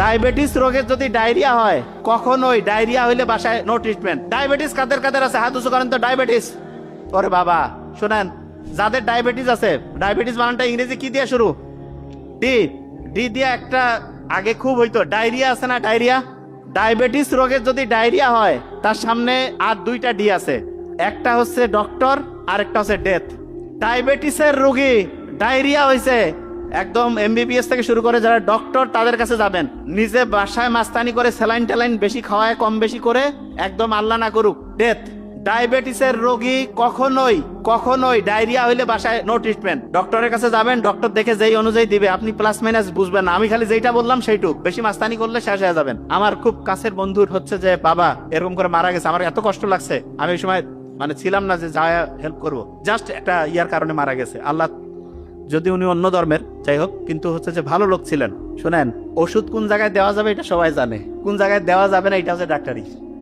Diabetes রোগের যদি diarrhoea হয়, কখনোই ডায়রিয়া হইলে বাসায় নো ট্রিটমেন্ট। ডায়াবেটিস কাদের কাদের আছে হাত উঁচু করেন তো। ডায়াবেটিস, ওরে বাবা শোনেন, যাদের ডায়াবেটিস আছে, ডায়াবেটিস বানানটা ইংরেজি কি দিয়ে শুরু? ডি। ডি দিয়ে একটা আগে খুব হইতো, ডায়রিয়া আছে না, ডায়রিয়া। ডায়াবেটিস রোগের যদি ডায়রিয়া হয়, তার সামনে আর দুইটা ডি আছে, একটা হচ্ছে ডক্টর আর একটা হচ্ছে ডেথ। ডায়াবেটিসের রোগী ডায়রিয়া হয়েছে, একদম এমবিবিএস থেকে শুরু করে যারা ডক্টর তাদের কাছে যাবেন, নিজে বাসায় মাস্তানি করে স্যালাইন ট্যালাইন বেশি খাওয়ায়, কম বেশি করে, একদম আল্লাহ না করুক ডেথ। ডায়াবেটিসের রোগী কখনোই কখনোই ডায়রিয়া হইলে বাসায় নো ট্রিটমেন্ট। ডক্টরের কাছে যাবেন, ডক্টর দেখে যেই অনুযায়ী দিবে, আপনি প্লাস মাইনাস বুঝবেন না। আমি খালি যেটা বললাম সেইটুক, বেশি মাস্তানি করলে শেষ হয়ে যাবেন। আমার খুব কাছের বন্ধুর হচ্ছে যে বাবা এরকম করে মারা গেছে, আমার এত কষ্ট লাগছে, আমি ওই সময় মানে ছিলাম না যে যা হেল্প করবো, জাস্ট একটা ইয়ার কারণে মারা গেছে। আল্লাহ, যদি উনি অন্য ধর্মের, যাই হোক, কিন্তু হচ্ছে যে ভালো লোক ছিলেন। শোনেন, ওষুধ কোন জায়গায় দেওয়া যাবে এটা সবাই জানে, কোন জায়গায় দেওয়া যাবে না এটা হচ্ছে ডাক্তারি।